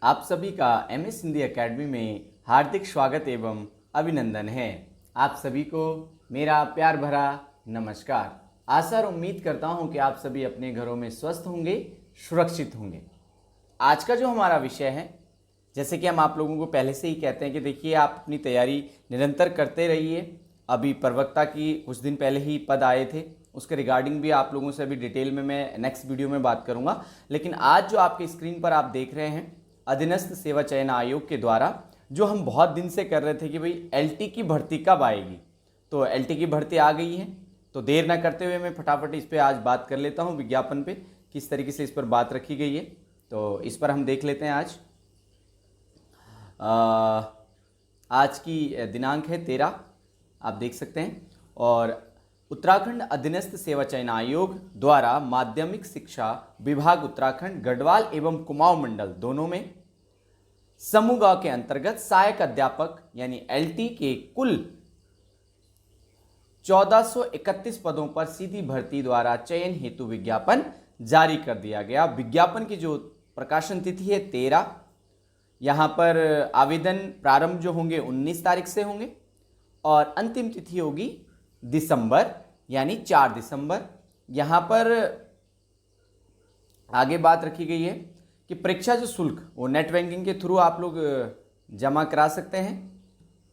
आप सभी का MS हिंदी एकेडमी में हार्दिक स्वागत एवं अभिनंदन है। आप सभी को मेरा प्यार भरा नमस्कार। आशा और उम्मीद करता हूं कि आप सभी अपने घरों में स्वस्थ होंगे, सुरक्षित होंगे। आज का जो हमारा विषय है, जैसे कि हम आप लोगों को पहले से ही कहते हैं कि देखिए आप अपनी तैयारी निरंतर करते रहिए। अभी प्रवक्ता की कुछ दिन पहले ही पद आए थे, उसके रिगार्डिंग भी आप लोगों से अभी डिटेल में मैं नेक्स्ट वीडियो में बात करूंगा। लेकिन आज जो आपके स्क्रीन पर आप देख रहे हैं, अधीनस्थ सेवा चयन आयोग के द्वारा जो हम बहुत दिन से कर रहे थे कि भाई LT की भर्ती कब आएगी, तो LT की भर्ती आ गई है। तो देर ना करते हुए मैं फटाफट इस पर आज बात कर लेता हूँ। विज्ञापन पे किस तरीके से इस पर बात रखी गई है, तो इस पर हम देख लेते हैं। आज की दिनांक है 13, आप देख सकते हैं। और उत्तराखंड अधीनस्थ सेवा चयन आयोग द्वारा माध्यमिक शिक्षा विभाग उत्तराखंड गढ़वाल एवं कुमाऊं मंडल दोनों में समूह गांव के अंतर्गत सहायक अध्यापक यानी LT के कुल 1431 पदों पर सीधी भर्ती द्वारा चयन हेतु विज्ञापन जारी कर दिया गया। विज्ञापन की जो प्रकाशन तिथि है 13। यहाँ पर आवेदन प्रारंभ जो होंगे 19 तारीख से होंगे और अंतिम तिथि होगी दिसंबर यानी 4 दिसंबर। यहाँ पर आगे बात रखी गई है कि परीक्षा जो शुल्क वो नेट बैंकिंग के थ्रू आप लोग जमा करा सकते हैं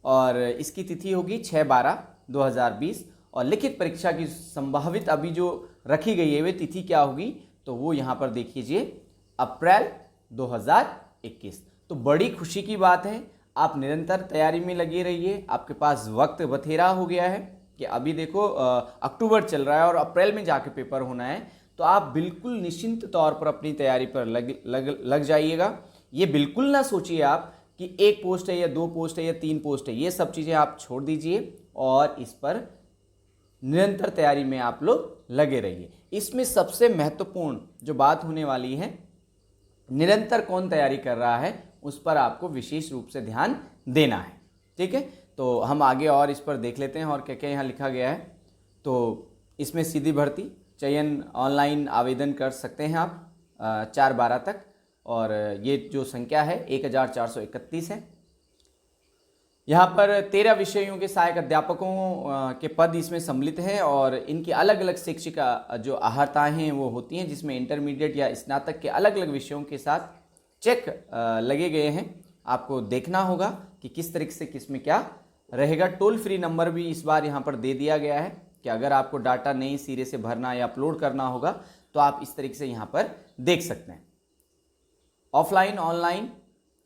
और इसकी तिथि होगी 6/12/2020। और लिखित परीक्षा की संभावित अभी जो रखी गई है वे तिथि क्या होगी, तो वो यहाँ पर देख लीजिए अप्रैल 2021। तो बड़ी खुशी की बात है, आप निरंतर तैयारी में लगे रहिए। आपके पास वक्त बथेरा हो गया है कि अभी देखो अक्टूबर चल रहा है और अप्रैल में जाके पेपर होना है। तो आप बिल्कुल निश्चिंत तौर पर अपनी तैयारी पर लग जाइएगा। ये बिल्कुल ना सोचिए आप कि 1 पोस्ट है या 2 पोस्ट है या 3 पोस्ट है, ये सब चीज़ें आप छोड़ दीजिए और इस पर निरंतर तैयारी में आप लोग लगे रहिए। इसमें सबसे महत्वपूर्ण जो बात होने वाली है, निरंतर कौन तैयारी कर रहा है उस पर आपको विशेष रूप से ध्यान देना है। ठीक है, तो हम आगे और इस पर देख लेते हैं और क्या क्या यहाँ लिखा गया है। तो इसमें सीधी भर्ती चयन ऑनलाइन आवेदन कर सकते हैं आप 4/12 तक, और ये जो संख्या है 1431 है। यहाँ पर 13 विषयों के सहायक अध्यापकों के पद इसमें सम्मिलित हैं और इनकी अलग अलग शैक्षिक जो अर्हताएँ हैं वो होती हैं, जिसमें इंटरमीडिएट या स्नातक के अलग अलग विषयों के साथ चेक लगे गए हैं। आपको देखना होगा कि किस तरीके से किस में क्या रहेगा। टोल फ्री नंबर भी इस बार यहाँ पर दे दिया गया है कि अगर आपको डाटा नई सिरे से भरना या अपलोड करना होगा तो आप इस तरीके से यहाँ पर देख सकते हैं। ऑफलाइन, ऑनलाइन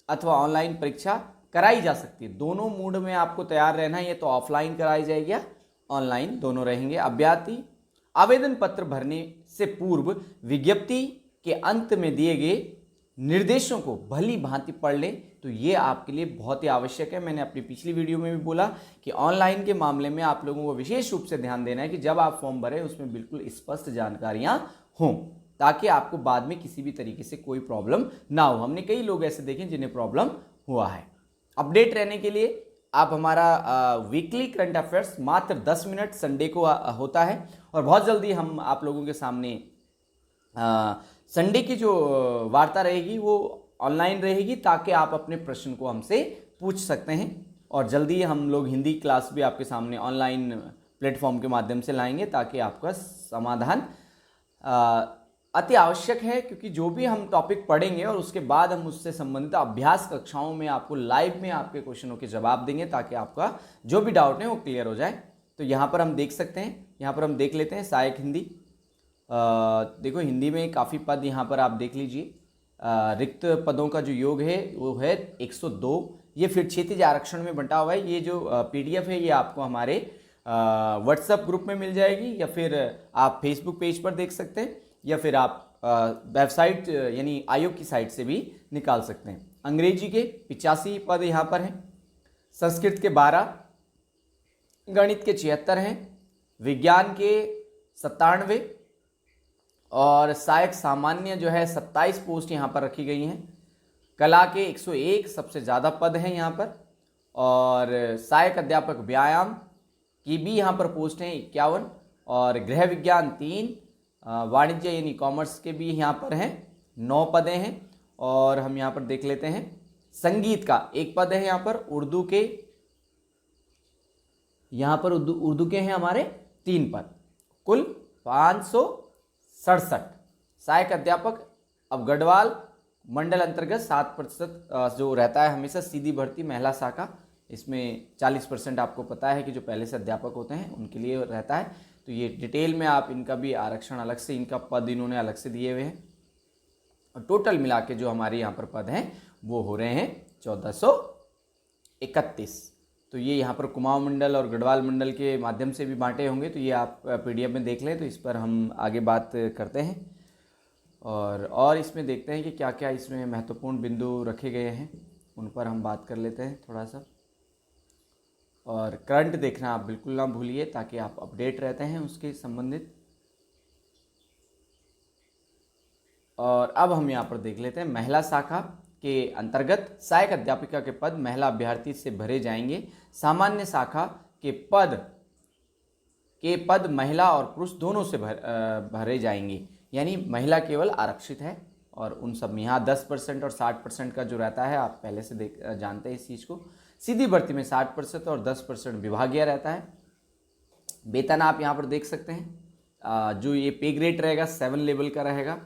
अथवा ऑनलाइन परीक्षा कराई जा सकती है। दोनों मोड में आपको तैयार रहना है। ये तो ऑफलाइन कराई जाएगी या ऑनलाइन, दोनों रहेंगे। अभ्यर्थी आवेदन पत्र भरने से पूर्व विज्ञप्ति के अंत में दिए गए निर्देशों को भली भांति पढ़ लें, तो ये आपके लिए बहुत ही आवश्यक है। मैंने अपनी पिछली वीडियो में भी बोला कि ऑनलाइन के मामले में आप लोगों को विशेष रूप से ध्यान देना है कि जब आप फॉर्म भरें उसमें बिल्कुल स्पष्ट जानकारियां हों, ताकि आपको बाद में किसी भी तरीके से कोई प्रॉब्लम ना हो। हमने कई लोग ऐसे देखे जिन्हें प्रॉब्लम हुआ है। अपडेट रहने के लिए आप हमारा वीकली करंट अफेयर्स मात्र 10 मिनट संडे को होता है और बहुत जल्दी हम आप लोगों के सामने संडे की जो वार्ता रहेगी वो ऑनलाइन रहेगी, ताकि आप अपने प्रश्न को हमसे पूछ सकते हैं। और जल्दी हम लोग हिंदी क्लास भी आपके सामने ऑनलाइन प्लेटफॉर्म के माध्यम से लाएंगे, ताकि आपका समाधान अति आवश्यक है, क्योंकि जो भी हम टॉपिक पढ़ेंगे और उसके बाद हम उससे संबंधित अभ्यास कक्षाओं में आपको लाइव में आपके क्वेश्चनों के जवाब देंगे, ताकि आपका जो भी डाउट है वो क्लियर हो जाए। तो यहाँ पर हम देख सकते हैं, यहाँ पर हम देख लेते हैं सहायक हिंदी। देखो हिंदी में काफ़ी पद यहाँ पर आप देख लीजिए। रिक्त पदों का जो योग है वो है 102। ये फिर क्षैतिज आरक्षण में बंटा हुआ है। ये जो PDF है ये आपको हमारे व्हाट्सएप ग्रुप में मिल जाएगी, या फिर आप फेसबुक पेज पर देख सकते हैं, या फिर आप वेबसाइट यानी आयोग की साइट से भी निकाल सकते हैं। अंग्रेजी के 85 पद यहाँ पर हैं, संस्कृत के 12, गणित के 76 हैं, विज्ञान के 97 और सहायक सामान्य जो है 27 पोस्ट यहाँ पर रखी गई हैं। कला के 101 सबसे ज़्यादा पद हैं यहाँ पर, और सहायक अध्यापक व्यायाम की भी यहाँ पर पोस्ट हैं 51, और गृह विज्ञान 3, वाणिज्य यानी कॉमर्स के भी यहाँ पर हैं 9 पदें हैं, और हम यहाँ पर देख लेते हैं संगीत का एक पद है यहाँ पर उर्दू के, यहाँ पर उर्दू के हैं हमारे 3 पद, कुल 567। सहायक अध्यापक अब गढ़वाल मंडल अंतर्गत 7% जो रहता है हमेशा सीधी भर्ती महिला शाखा, इसमें 40% आपको पता है कि जो पहले से अध्यापक होते हैं उनके लिए रहता है। तो ये डिटेल में आप इनका भी आरक्षण अलग से, इनका पद इन्होंने अलग से दिए हुए हैं। और टोटल मिला के जो हमारे यहाँ पर पद हैं वो हो रहे हैं 1431। तो ये यहाँ पर कुमाऊं मंडल और गढ़वाल मंडल के माध्यम से भी बांटे होंगे, तो ये आप PDF में देख लें, तो इस पर हम आगे बात करते हैं। और इसमें देखते हैं कि क्या क्या इसमें महत्वपूर्ण बिंदु रखे गए हैं, उन पर हम बात कर लेते हैं थोड़ा सा। और करंट देखना आप बिल्कुल ना भूलिए ताकि आप अपडेट रहते हैं उसके संबंधित। और अब हम यहाँ पर देख लेते हैं महिला शाखा के अंतर्गत सहायक अध्यापिका के पद महिला अभ्यर्थी से भरे जाएंगे। सामान्य शाखा के पद महिला और पुरुष दोनों से भरे जाएंगे, यानी महिला केवल आरक्षित है। और उन सब में यहाँ 10% और 60% का जो रहता है आप पहले से जानते हैं इस चीज़ को। सीधी भर्ती में 60% और 10% विभागीय रहता है। वेतन आप यहाँ पर देख सकते हैं, जो ये पे ग्रेड रहेगा 7 लेवल का रहेगा।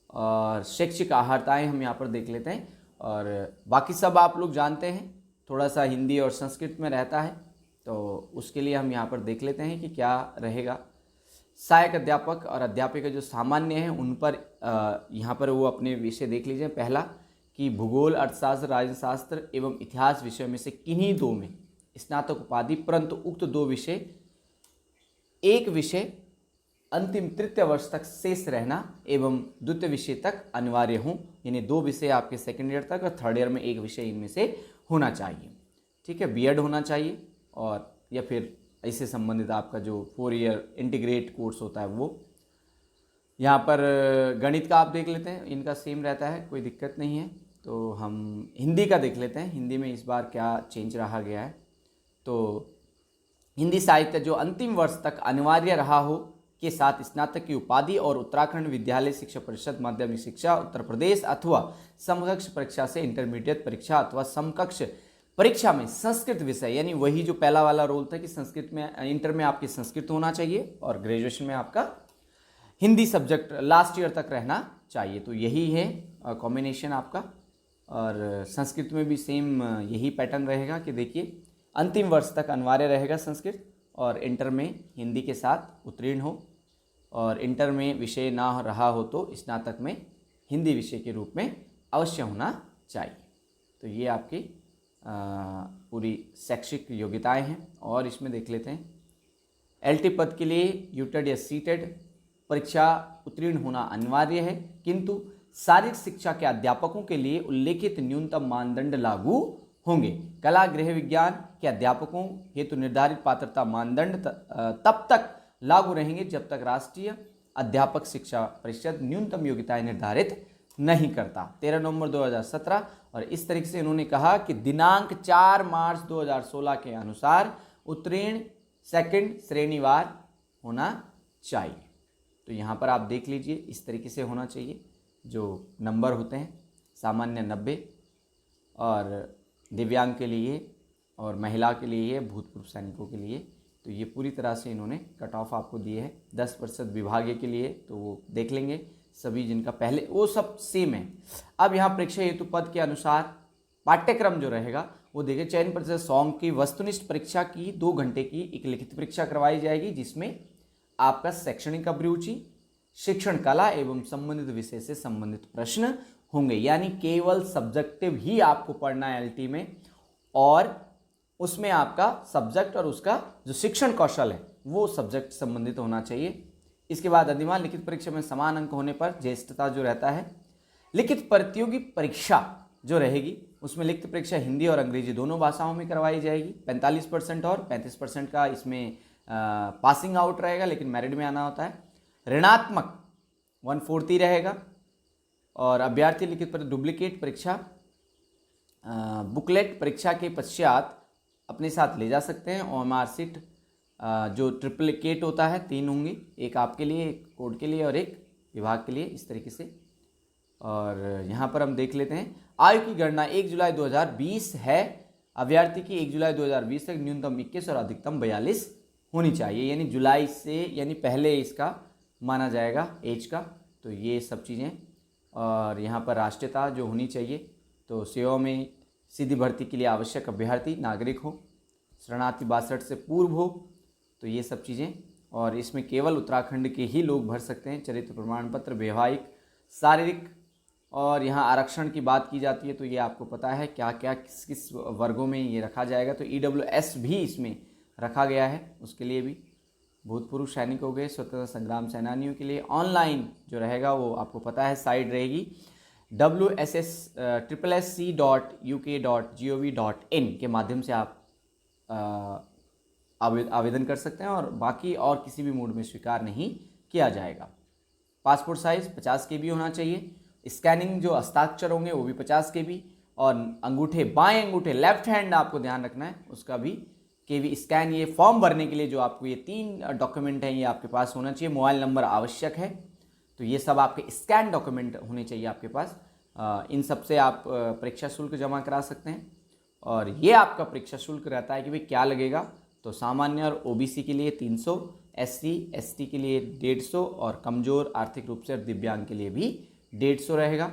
और शैक्षिक आहारताएँ हम यहाँ पर देख लेते हैं, और बाकी सब आप लोग जानते हैं। थोड़ा सा हिंदी और संस्कृत में रहता है, तो उसके लिए हम यहाँ पर देख लेते हैं कि क्या रहेगा। सहायक अध्यापक और अध्यापिका जो सामान्य हैं उन पर यहाँ पर वो अपने विषय देख लीजिए। पहला कि भूगोल, अर्थशास्त्र, राजशास्त्र एवं इतिहास विषयों में से किन्हीं 2 में स्नातक उपाधि, परंतु उक्त 2 विषय एक विषय अंतिम तृतीय वर्ष तक शेष रहना एवं द्वितीय विषय तक अनिवार्य हों, यानी 2 विषय आपके सेकेंड ईयर तक और थर्ड ईयर में 1 विषय इनमें से होना चाहिए। ठीक है, बीएड होना चाहिए, और या फिर इससे संबंधित आपका जो 4 ईयर इंटीग्रेट कोर्स होता है वो। यहाँ पर गणित का आप देख लेते हैं, इनका सेम रहता है, कोई दिक्कत नहीं है। तो हम हिंदी का देख लेते हैं, हिंदी में इस बार क्या चेंज रहा गया है। तो हिंदी साहित्य जो अंतिम वर्ष तक अनिवार्य रहा हो के साथ स्नातक की उपाधि और उत्तराखंड विद्यालय शिक्षा परिषद माध्यमिक शिक्षा उत्तर प्रदेश अथवा समकक्ष परीक्षा से इंटरमीडिएट परीक्षा अथवा समकक्ष परीक्षा में संस्कृत विषय, यानी वही जो पहला वाला रोल था कि संस्कृत में इंटर में आपकी संस्कृत होना चाहिए और ग्रेजुएशन में आपका हिंदी सब्जेक्ट लास्ट ईयर तक रहना चाहिए। तो यही है कॉम्बिनेशन आपका। और संस्कृत में भी सेम यही पैटर्न रहेगा कि देखिए अंतिम वर्ष तक अनिवार्य रहेगा संस्कृत, और इंटर में हिंदी के साथ उत्तीर्ण हो, और इंटर में विषय ना रहा हो तो स्नातक में हिंदी विषय के रूप में अवश्य होना चाहिए। तो ये आपकी पूरी शैक्षिक योग्यताएं हैं। और इसमें देख लेते हैं एलटी पद के लिए यूटेड या सीटेड परीक्षा उत्तीर्ण होना अनिवार्य है, किंतु शारीरिक शिक्षा के अध्यापकों के लिए उल्लेखित न्यूनतम मानदंड लागू होंगे। कला गृह विज्ञान के अध्यापकों हेतु निर्धारित पात्रता मानदंड तब तक लागू रहेंगे जब तक राष्ट्रीय अध्यापक शिक्षा परिषद न्यूनतम योग्यताएं निर्धारित नहीं करता। 13 नवंबर 2017। और इस तरीके से इन्होंने कहा कि दिनांक 4 मार्च 2016 के अनुसार उत्तीर्ण सेकंड श्रेणीवार होना चाहिए। तो यहाँ पर आप देख लीजिए इस तरीके से होना चाहिए। जो नंबर होते हैं सामान्य 90, और दिव्यांग के लिए और महिला के लिए, भूतपूर्व सैनिकों के लिए, तो ये पूरी तरह से इन्होंने कट ऑफ आपको दिए है। 10% विभागीय के लिए तो वो देख लेंगे सभी जिनका पहले, वो सब सेम है। अब यहाँ परीक्षा हेतु पद के अनुसार पाठ्यक्रम जो रहेगा वो देखिए, चयन प्रतिशत सॉन्ग की वस्तुनिष्ठ परीक्षा की 2 घंटे की एक लिखित परीक्षा करवाई जाएगी, जिसमें आपका शैक्षणिक अभिरुचि, शिक्षण कला एवं संबंधित विषय से संबंधित प्रश्न होंगे। यानी केवल सब्जेक्टिव ही आपको पढ़ना है एलटी में, और उसमें आपका सब्जेक्ट और उसका जो शिक्षण कौशल है वो सब्जेक्ट संबंधित होना चाहिए। इसके बाद अधिमान लिखित परीक्षा में समान अंक होने पर ज्येष्ठता जो रहता है। लिखित प्रतियोगी परीक्षा जो रहेगी उसमें लिखित परीक्षा हिंदी और अंग्रेजी दोनों भाषाओं में करवाई जाएगी। 45% और 35% का इसमें पासिंग आउट रहेगा, लेकिन मेरिट में आना होता है। ऋणात्मक 140 रहेगा। और अभ्यर्थी लिखित पर डुप्लीकेट परीक्षा बुकलेट परीक्षा के पश्चात अपने साथ ले जा सकते हैं। और मार्कशीट जो ट्रिप्लिकेट होता है 3 होंगे, एक आपके लिए, एक कोड के लिए और एक विभाग के लिए, इस तरीके से। और यहाँ पर हम देख लेते हैं आयु की गणना 1 जुलाई 2020 है। अभ्यर्थी की 1 जुलाई 2020 तक न्यूनतम 21 और अधिकतम 42 होनी चाहिए, यानी जुलाई से यानी पहले इसका माना जाएगा एज का। तो ये सब चीज़ें, और यहाँ पर राष्ट्रीयता जो होनी चाहिए, तो सेवा में सीधी भर्ती के लिए आवश्यक अभ्यर्थी नागरिक हो, शरणार्थी 62 से पूर्व हो, तो ये सब चीज़ें। और इसमें केवल उत्तराखंड के ही लोग भर सकते हैं। चरित्र प्रमाण पत्र, वैवाहिक, शारीरिक, और यहाँ आरक्षण की बात की जाती है तो ये आपको पता है क्या क्या किस किस वर्गों में ये रखा जाएगा। तो EWS भी इसमें रखा गया है, उसके लिए भी। भूतपूर्व सैनिक हो गए, स्वतंत्रता संग्राम सेनानियों के लिए ऑनलाइन जो रहेगा वो आपको पता है साइट रहेगी www.ssc.uk.gov.in के माध्यम से आप आवेदन कर सकते हैं, और बाकी और किसी भी मोड में स्वीकार नहीं किया जाएगा। पासपोर्ट साइज़ 50 KB होना चाहिए। स्कैनिंग जो हस्ताक्षर होंगे वो भी 50 KB, और अंगूठे, बाएं अंगूठे, लेफ्ट हैंड आपको ध्यान रखना है, उसका भी KB स्कैन। ये फॉर्म भरने के लिए जो आपको ये 3 डॉक्यूमेंट हैं ये आपके पास होना चाहिए। मोबाइल नंबर आवश्यक है, तो ये सब आपके स्कैन डॉक्यूमेंट होने चाहिए आपके पास। इन सब से आप परीक्षा शुल्क जमा करा सकते हैं। और ये आपका परीक्षा शुल्क रहता है कि भाई क्या लगेगा, तो सामान्य और OBC के लिए 300, SC ST के लिए 150, और कमज़ोर आर्थिक रूप से दिव्यांग के लिए भी 150 रहेगा।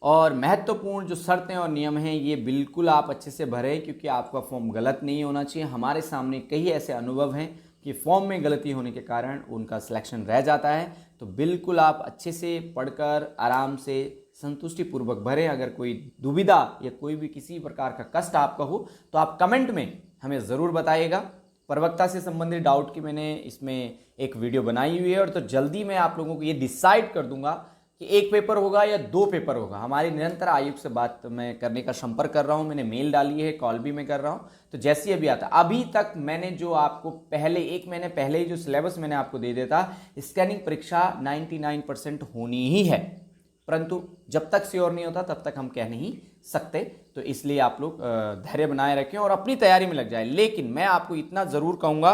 और महत्वपूर्ण जो शर्तें और नियम हैं ये बिल्कुल आप अच्छे से भरें, क्योंकि आपका फॉर्म गलत नहीं होना चाहिए। हमारे सामने कई ऐसे अनुभव हैं कि फॉर्म में गलती होने के कारण उनका सिलेक्शन रह जाता है। तो बिल्कुल आप अच्छे से पढ़कर आराम से संतुष्टिपूर्वक भरें। अगर कोई दुविधा या कोई भी किसी प्रकार का कष्ट आपका हो तो आप कमेंट में हमें ज़रूर बताइएगा। प्रवक्ता से संबंधित डाउट की मैंने इसमें एक वीडियो बनाई हुई है, और तो जल्दी मैं आप लोगों को ये डिसाइड कर दूंगा कि 1 पेपर होगा या 2 पेपर होगा। हमारी निरंतर आयुक्त से बात मैं करने का संपर्क कर रहा हूँ, मैंने मेल डाली है, कॉल भी मैं कर रहा हूँ। तो जैसे अभी आता, अभी तक मैंने जो आपको पहले 1 महीने पहले ही जो सिलेबस मैंने आपको दे दिया था, स्कैनिंग परीक्षा 99% होनी ही है, परंतु जब तक श्योर नहीं होता तब तक हम कह नहीं सकते। तो इसलिए आप लोग धैर्य बनाए रखें और अपनी तैयारी में लग जाए। लेकिन मैं आपको इतना ज़रूर कहूँगा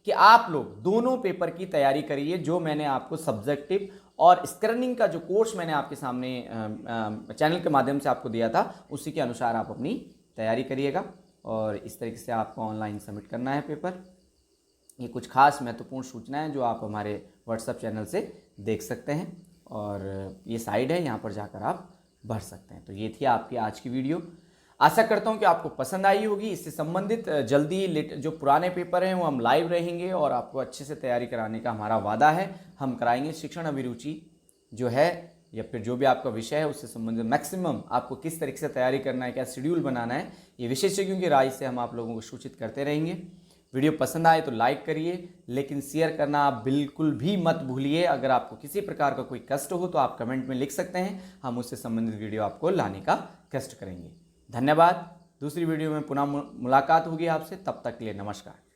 कि आप लोग दोनों पेपर की तैयारी करिए, जो मैंने आपको सब्जेक्टिव और स्क्रीनिंग का जो कोर्स मैंने आपके सामने चैनल के माध्यम से आपको दिया था, उसी के अनुसार आप अपनी तैयारी करिएगा। और इस तरीके से आपको ऑनलाइन सबमिट करना है पेपर। ये कुछ खास महत्वपूर्ण सूचनाएं जो आप हमारे व्हाट्सएप चैनल से देख सकते हैं, और ये साइट है, यहाँ पर जाकर आप भर सकते हैं। तो ये थी आपकी आज की वीडियो। आशा करता हूँ कि आपको पसंद आई होगी। इससे संबंधित जल्दी जो पुराने पेपर हैं वो हम लाइव रहेंगे, और आपको अच्छे से तैयारी कराने का हमारा वादा है, हम कराएंगे। शिक्षण अभिरुचि जो है या फिर जो भी आपका विषय है उससे संबंधित मैक्सिमम आपको किस तरीके से तैयारी करना है, क्या शेड्यूल बनाना है, ये विशेषज्ञों की राय से हम आप लोगों को सूचित करते रहेंगे। वीडियो पसंद आए तो लाइक करिए, लेकिन शेयर करना आप बिल्कुल भी मत भूलिए। अगर आपको किसी प्रकार का कोई कष्ट हो तो आप कमेंट में लिख सकते हैं, हम उससे संबंधित वीडियो आपको लाने का कष्ट करेंगे। धन्यवाद। दूसरी वीडियो में पुनः मुलाकात होगी आपसे, तब तक के लिए नमस्कार।